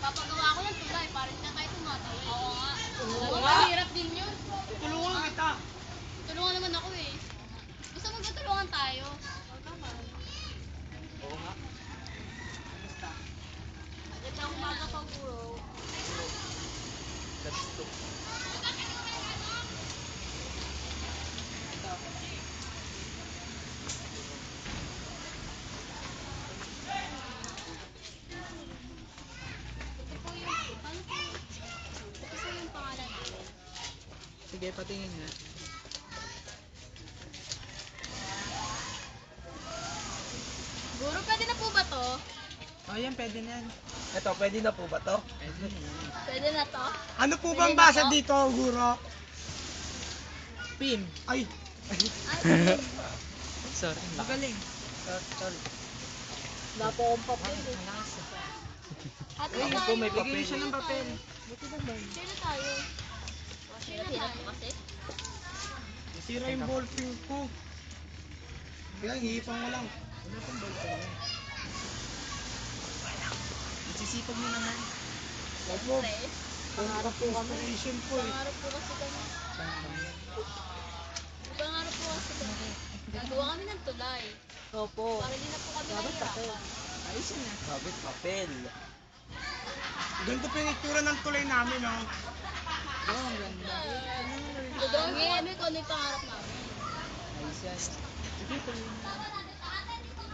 Papagawa ko ng tulay para hindi na tayo tumatawid. Oo nga. Oo nga. Mahirap din yun. Tulungan kita. Tulungan naman ako eh. Gusto mo ba tulungan tayo? Oo nga. Magandang umaga pa, bro. That's two. Ito po yung, paano po? Ito po yung pangalan namin. Sige, patingin nga. Guro, pwede na po ba to? Oh, yan, pwede na yan. Ito, pwede na po ba to? Pwede na yan. Pwede na to? Ano po Pwede bang na basa to? dito, guro? Pim. Ay, Ay, Sorry. Magaling. Sorry. wala po akong papel eh. Ate, Uy, ba po, may tayo? papel. Siya ng papel. Share na tayo. Share na tayo. Kasi? sira yung ballpen ko. Kaya hihipang mo lang. Wala pang ballpen yan. Nagsisipag mo naman. Opo, Stress. pangarap po inspiration po eh. Pangarap po kasi kami. Pangarap po kasi kami. Gagawa kami ng tulay. Opo. Para hindi na po kami nahihirapan. Ayos na. Sabi, papel. Ganito po yung itsura ng tulay namin, oh. Oo, ang ganda. Dodrawing kami kung ano yung pangarap namin. Ayos yan. Sige, tuloy na.